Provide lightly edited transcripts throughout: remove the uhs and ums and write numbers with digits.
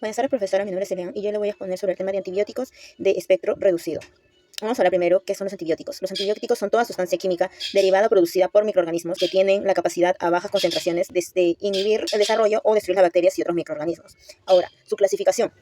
Buenas tardes, profesora. Mi nombre es Elian y yo le voy a exponer sobre el tema de antibióticos de espectro reducido. Vamos a hablar primero qué son los antibióticos. Los antibióticos son toda sustancia química derivada o producida por microorganismos que tienen la capacidad a bajas concentraciones de inhibir el desarrollo o destruir las bacterias y otros microorganismos. Ahora, su clasificación.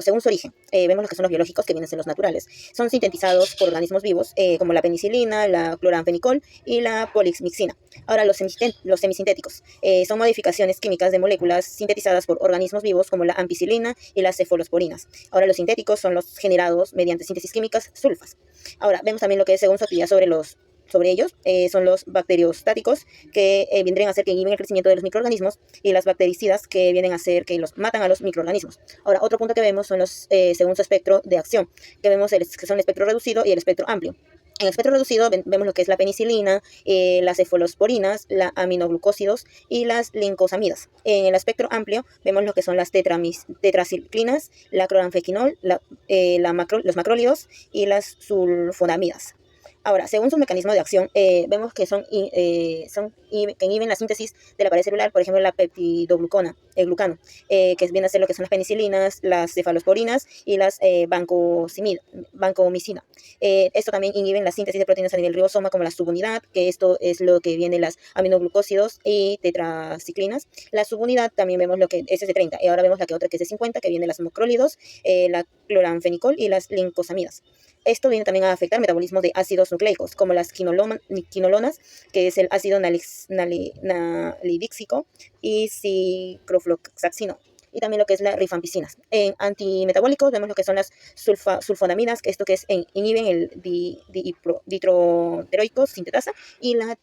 Según su origen, vemos los que son los biológicos, que vienen a ser los naturales. Son sintetizados por organismos vivos, como la penicilina, la cloranfenicol y la polixmixina. Ahora, los semisintéticos son modificaciones químicas de moléculas sintetizadas por organismos vivos, como la ampicilina y las cefalosporinas. Ahora, los sintéticos son los generados mediante síntesis químicas sulfas. Ahora, vemos también lo que es según su actividad sobre ellos, son los bacteriostáticos, que vendrían a ser que inhiben el crecimiento de los microorganismos, y las bactericidas, que vienen a ser que los matan a los microorganismos. Ahora, otro punto que vemos son según su espectro de acción, que vemos que son el espectro reducido y el espectro amplio. En el espectro reducido vemos lo que es la penicilina, las cefalosporinas, las aminoglucósidos y las lincosamidas. En el espectro amplio vemos lo que son las tetraciclinas, la cloranfequinol, los macrólidos y las sulfonamidas. Ahora, según su mecanismo de acción, vemos que que inhiben la síntesis de la pared celular, por ejemplo, la peptidoglucano, que viene a ser lo que son las penicilinas, las cefalosporinas y las vancomicina. Esto también inhiben la síntesis de proteínas a nivel ribosoma, como la subunidad, que esto es lo que viene las aminoglucósidos y tetraciclinas. La subunidad también vemos lo que es de 30, y ahora vemos la que otra que es de 50, que viene las macrólidos, la cloranfenicol y las lincosamidas. Esto viene también a afectar el metabolismo de ácidos nucleicos, como las quinolonas, que es el ácido nalidíxico y ciclofloxacino, y también lo que es la rifampicina. En antimetabólicos vemos lo que son las sulfonamidas, que esto que es inhiben el ditroteroico sintetasa, y la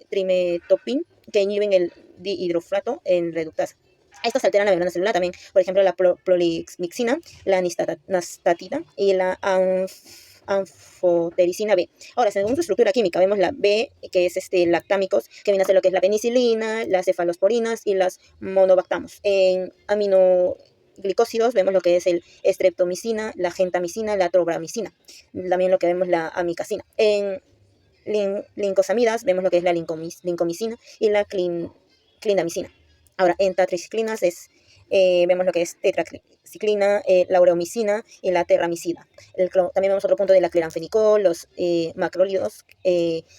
trimetopin, que inhiben el dihidroflato en reductasa. Estos alteran la membrana celular también, por ejemplo, la polixmixina, la nistatida y la anfotericina B. Ahora, según su estructura química, vemos la B, que es lactámicos, que viene a ser lo que es la penicilina, las cefalosporinas y las monobactamos. En aminoglicósidos vemos lo que es el streptomicina, la gentamicina, la tobramicina. También lo que vemos la amicacina. En lincosamidas vemos lo que es la lincomicina y la clindamicina. Ahora, en tetraciclinas vemos lo que es tetraciclina, la ureomicina y la terramicina. También vemos otro punto de la cloranfenicol, los macrólidos,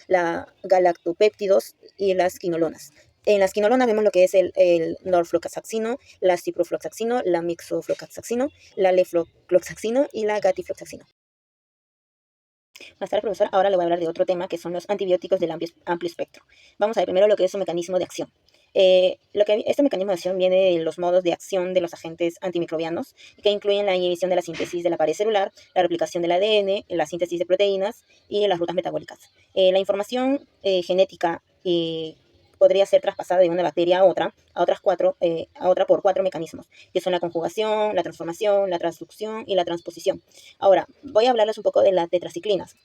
la galactopéptidos y las quinolonas. En las quinolonas vemos lo que es el norfloxacino, la ciprofloxacino, la mixofloxacino, la lefloxacino y la gatifloxacino. Más tarde, profesor, ahora le voy a hablar de otro tema, que son los antibióticos del amplio espectro. Vamos a ver primero lo que es su mecanismo de acción. Este mecanismo de acción viene de los modos de acción de los agentes antimicrobianos, que incluyen la inhibición de la síntesis de la pared celular, la replicación del ADN, la síntesis de proteínas y las rutas metabólicas. La información genética podría ser traspasada de una bacteria a otra por cuatro mecanismos, que son la conjugación, la transformación, la transducción y la transposición. Ahora, voy a hablarles un poco de las tetraciclinas.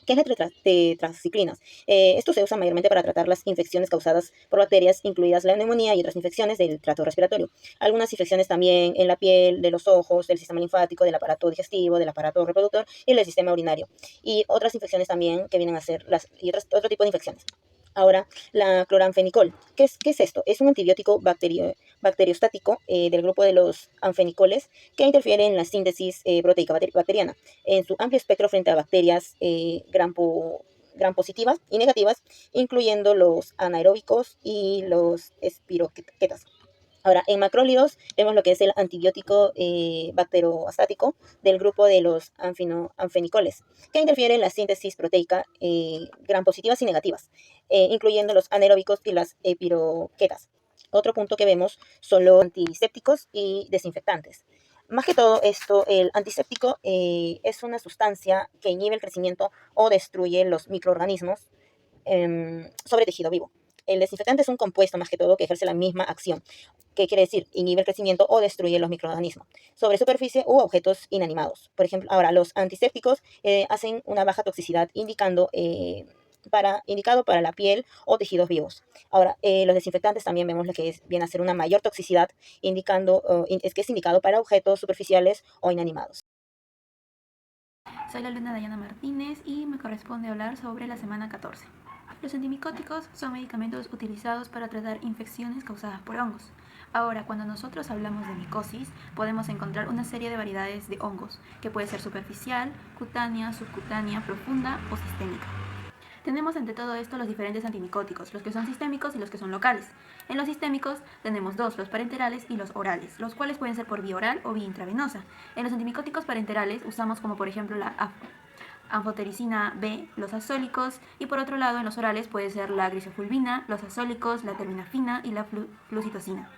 ¿Qué es la tetraciclinas? Esto se usa mayormente para tratar las infecciones causadas por bacterias, incluidas la neumonía y otras infecciones del tracto respiratorio. Algunas infecciones también en la piel, de los ojos, del sistema linfático, del aparato digestivo, del aparato reproductor y del sistema urinario. Y otras infecciones también que vienen a ser otro tipo de infecciones. Ahora, la cloranfenicol. ¿Qué es esto? Es un antibiótico bacteriostático del grupo de los anfenicoles, que interfiere en la síntesis proteica bacteriana en su amplio espectro frente a bacterias gram positivas y negativas, incluyendo los anaeróbicos y los espiroquetas. Ahora, en macrólidos vemos lo que es el antibiótico bacterostático del grupo de los anfenicoles, que interfiere en la síntesis proteica gram positivas y negativas, incluyendo los anaeróbicos y las espiroquetas. Otro punto que vemos son los antisépticos y desinfectantes. Más que todo esto, el antiséptico es una sustancia que inhibe el crecimiento o destruye los microorganismos sobre tejido vivo. El desinfectante es un compuesto, más que todo, que ejerce la misma acción. ¿Qué quiere decir? Inhibe el crecimiento o destruye los microorganismos sobre superficie u objetos inanimados. Por ejemplo, ahora los antisépticos hacen una baja toxicidad, indicado para la piel o tejidos vivos. Ahora, los desinfectantes también vemos lo que viene a ser una mayor toxicidad, que es indicado para objetos superficiales o inanimados. Soy la alumna Dayana Martínez y me corresponde hablar sobre la semana 14. Los antimicóticos son medicamentos utilizados para tratar infecciones causadas por hongos. Ahora, cuando nosotros hablamos de micosis, podemos encontrar una serie de variedades de hongos, que puede ser superficial, cutánea, subcutánea, profunda o sistémica. Tenemos ante todo esto los diferentes antimicóticos, los que son sistémicos y los que son locales. En los sistémicos tenemos dos, los parenterales y los orales, los cuales pueden ser por vía oral o vía intravenosa. En los antimicóticos parenterales usamos como por ejemplo la anfotericina B, los azólicos, y por otro lado en los orales puede ser la grisofulvina, los azólicos, la terminafina y la flucitocina.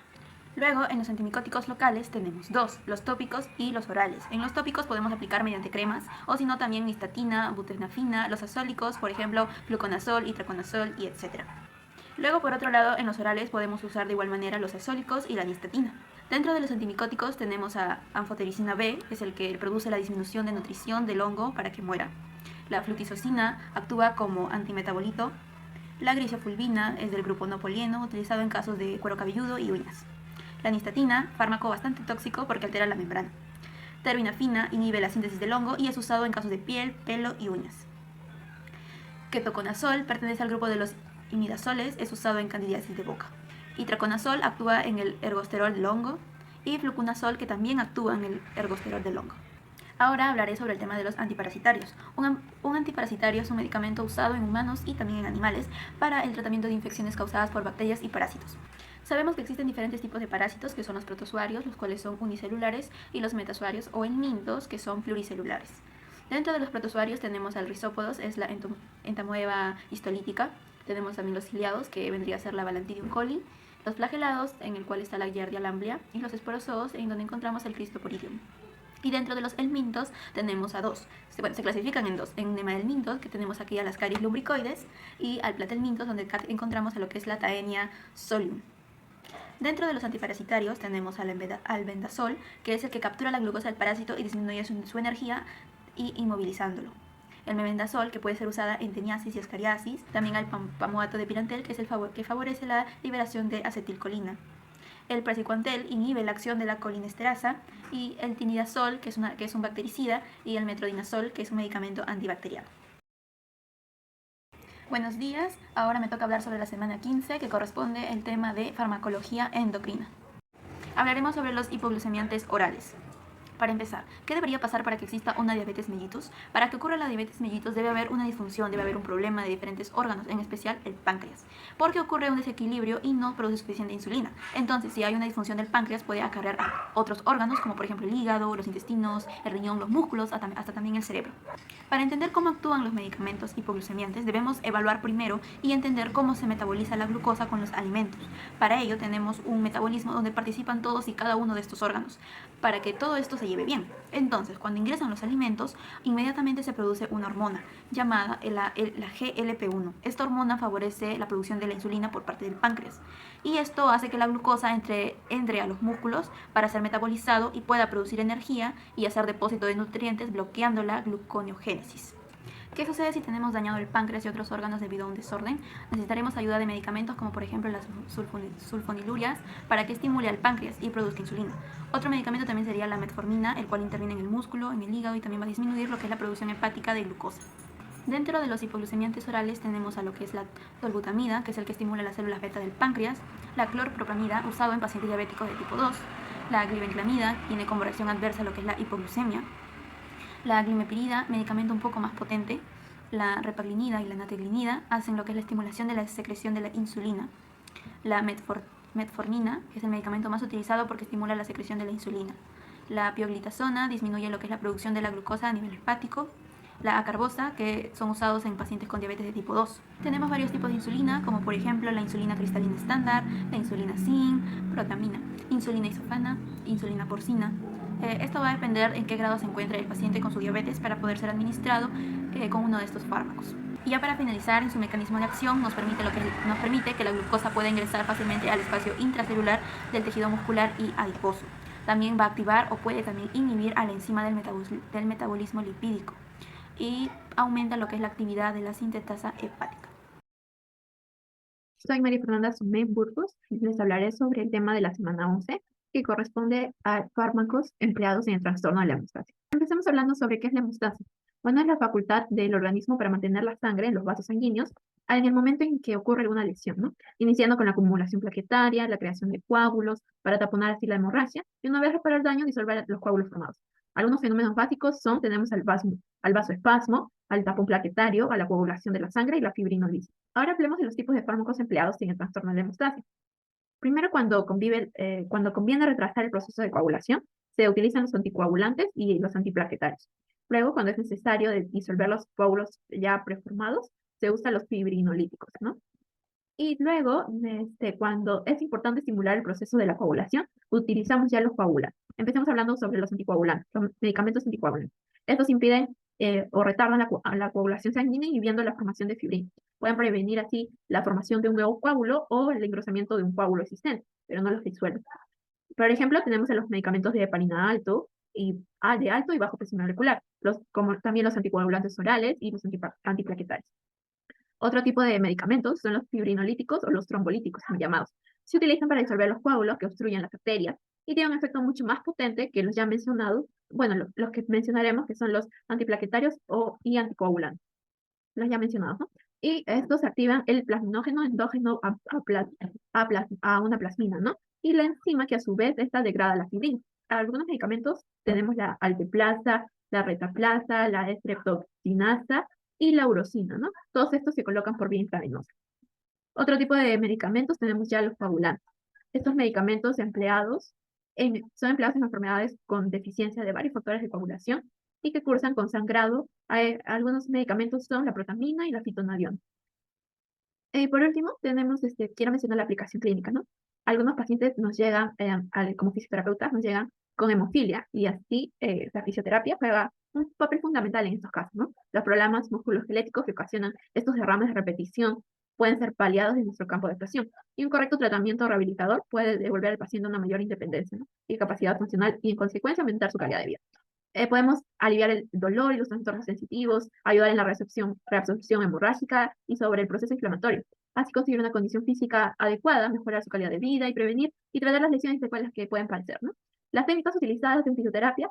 Luego, en los antimicóticos locales tenemos dos, los tópicos y los orales. En los tópicos podemos aplicar mediante cremas, o si no también nistatina, butenafina, los azólicos, por ejemplo, fluconazol, itraconazol y etc. Luego, por otro lado, en los orales podemos usar de igual manera los azólicos y la nistatina. Dentro de los antimicóticos tenemos a anfotericina B, que es el que produce la disminución de nutrición del hongo para que muera. La flutizocina actúa como antimetabolito. La grisofulvina es del grupo no polieno, utilizado en casos de cuero cabelludo y uñas. La nistatina, fármaco bastante tóxico porque altera la membrana. Terbinafina inhibe la síntesis del hongo y es usado en casos de piel, pelo y uñas. Ketoconazol pertenece al grupo de los imidazoles, es usado en candidiasis de boca. Itraconazol actúa en el ergosterol del hongo y fluconazol que también actúa en el ergosterol del hongo. Ahora hablaré sobre el tema de los antiparasitarios. Un antiparasitario es un medicamento usado en humanos y también en animales para el tratamiento de infecciones causadas por bacterias y parásitos. Sabemos que existen diferentes tipos de parásitos, que son los protozoarios, los cuales son unicelulares, y los metazoarios o helmintos, que son pluricelulares. Dentro de los protozoarios tenemos al rizópodos, es la entamoeba histolítica. Tenemos también los ciliados, que vendría a ser la Balantidium coli, los flagelados, en el cual está la Giardia lamblia, y los esporozoos, en donde encontramos el Cristoporidium. Y dentro de los helmintos tenemos a dos. Se clasifican en dos. En nemahelmintos, que tenemos aquí a las caries lumbricoides, y al platelmintos, donde encontramos a lo que es la Taenia solium. Dentro de los antiparasitarios tenemos al albendazol, que es el que captura la glucosa del parásito y disminuye su energía y inmovilizándolo. El mebendazol, que puede ser usada en teniasis y escariasis. También al pamoato de pirantel, que es el que favorece la liberación de acetilcolina. El praziquantel inhibe la acción de la colinesterasa, y el tinidazol, que es un bactericida, y el metronidazol, que es un medicamento antibacteriano. Buenos días, ahora me toca hablar sobre la semana 15, que corresponde el tema de farmacología endocrina. Hablaremos sobre los hipoglucemiantes orales. Para empezar, ¿qué debería pasar para que exista una diabetes mellitus? Para que ocurra la diabetes mellitus debe haber una disfunción, debe haber un problema de diferentes órganos, en especial el páncreas, porque ocurre un desequilibrio y no produce suficiente insulina. Entonces, si hay una disfunción del páncreas, puede acarrear a otros órganos, como por ejemplo el hígado, los intestinos, el riñón, los músculos, hasta también el cerebro. Para entender cómo actúan los medicamentos hipoglucemiantes, debemos evaluar primero y entender cómo se metaboliza la glucosa con los alimentos. Para ello tenemos un metabolismo donde participan todos y cada uno de estos órganos, para que todo esto se lleve bien. Entonces, cuando ingresan los alimentos, inmediatamente se produce una hormona llamada la GLP-1. Esta hormona favorece la producción de la insulina por parte del páncreas, y esto hace que la glucosa entre a los músculos para ser metabolizado y pueda producir energía y hacer depósito de nutrientes, bloqueando la gluconeogénesis. ¿Qué sucede si tenemos dañado el páncreas y otros órganos debido a un desorden? Necesitaremos ayuda de medicamentos como por ejemplo las sulfonilurias para que estimule al páncreas y produzca insulina. Otro medicamento también sería la metformina, el cual interviene en el músculo, en el hígado, y también va a disminuir lo que es la producción hepática de glucosa. Dentro de los hipoglucemiantes orales tenemos a lo que es la tolbutamida, que es el que estimula las células beta del páncreas, la clorpropamida, usado en pacientes diabéticos de tipo 2, la glibenclamida, tiene como reacción adversa lo que es la hipoglucemia, la glimepirida, medicamento un poco más potente, la repaglinida y la nateglinida hacen lo que es la estimulación de la secreción de la insulina. La metformina, que es el medicamento más utilizado porque estimula la secreción de la insulina. La pioglitazona disminuye lo que es la producción de la glucosa a nivel hepático. La acarbosa, que son usados en pacientes con diabetes de tipo 2. Tenemos varios tipos de insulina, como por ejemplo la insulina cristalina estándar, la insulina zinc, protamina, insulina isofana, insulina porcina. Esto va a depender en qué grado se encuentre el paciente con su diabetes para poder ser administrado con uno de estos fármacos. Y ya para finalizar, en su mecanismo de acción nos permite que la glucosa pueda ingresar fácilmente al espacio intracelular del tejido muscular y adiposo. También va a activar o puede también inhibir a la enzima del metabolismo lipídico, y aumenta lo que es la actividad de la sintetasa hepática. Soy María Fernanda Sumé Burgos y les hablaré sobre el tema de la semana 11, que corresponde a fármacos empleados en el trastorno de la hemostasia. Empecemos hablando sobre qué es la hemostasia. Bueno, es la facultad del organismo para mantener la sangre en los vasos sanguíneos en el momento en que ocurre alguna lesión, ¿no? Iniciando con la acumulación plaquetaria, la creación de coágulos para taponar así la hemorragia y una vez reparado el daño, disolver los coágulos formados. Algunos fenómenos básicos son, tenemos al vasoespasmo, al tapón plaquetario, a la coagulación de la sangre y la fibrinolisis. Ahora hablemos de los tipos de fármacos empleados en el trastorno de la hemostasia. Primero, cuando conviene retrasar el proceso de coagulación, se utilizan los anticoagulantes y los antiplaquetarios. Luego, cuando es necesario disolver los coágulos ya preformados, se usan los fibrinolíticos, ¿no? Y luego, cuando es importante estimular el proceso de la coagulación, utilizamos ya los coagulantes. Empecemos hablando sobre los anticoagulantes, los medicamentos anticoagulantes. Estos impiden o retardan la coagulación sanguínea inhibiendo la formación de fibrina. Pueden prevenir así la formación de un nuevo coágulo o el engrosamiento de un coágulo existente, pero no los disuelven. Por ejemplo, tenemos los medicamentos de heparina alto y de alto y bajo presión molecular, como también los anticoagulantes orales y los antiplaquetarios. Otro tipo de medicamentos son los fibrinolíticos o los trombolíticos, también llamados. Se utilizan para disolver los coágulos que obstruyen las arterias y tienen un efecto mucho más potente que los ya mencionados, bueno, los que mencionaremos, que son los antiplaquetarios y anticoagulantes, los ya mencionados, ¿no? Y estos activan el plasminógeno endógeno a una plasmina, ¿no? Y la enzima que a su vez esta degrada la fibrina. Algunos medicamentos tenemos la alteplasa, la retaplasa, la estreptocinasa y la urosina, ¿no? Todos estos se colocan por vía intravenosa. Otro tipo de medicamentos tenemos ya los coagulantes. Estos medicamentos son empleados en enfermedades con deficiencia de varios factores de coagulación y que cursan con sangrado. Algunos medicamentos son la protamina y la fitonadiona. Por último, quiero mencionar la aplicación clínica, ¿no? Algunos pacientes nos llegan, como fisioterapeutas, nos llegan con hemofilia y así la fisioterapia juega un papel fundamental en estos casos, ¿no? Los problemas musculoesqueléticos que ocasionan estos derrames de repetición pueden ser paliados en nuestro campo de actuación y un correcto tratamiento rehabilitador puede devolver al paciente una mayor independencia, ¿no? Y capacidad funcional y en consecuencia aumentar su calidad de vida. Podemos aliviar el dolor y los trastornos sensitivos, ayudar en la reabsorción hemorrágica y sobre el proceso inflamatorio. Así conseguir una condición física adecuada, mejorar su calidad de vida y prevenir y tratar las lesiones secuelas que pueden padecer, ¿no? Las técnicas utilizadas en fisioterapia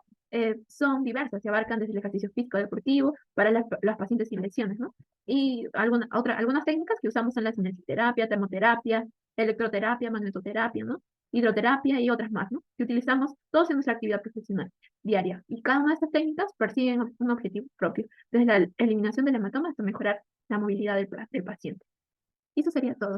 son diversas y abarcan desde el ejercicio físico deportivo para las pacientes sin lesiones, ¿no? Y algunas técnicas que usamos son la cinesiterapia, termoterapia, electroterapia, magnetoterapia, ¿no? Hidroterapia y otras más, ¿no? Que utilizamos todos en nuestra actividad profesional diaria. Y cada una de estas técnicas persiguen un objetivo propio, desde la eliminación del hematoma hasta mejorar la movilidad del paciente. Y eso sería todo.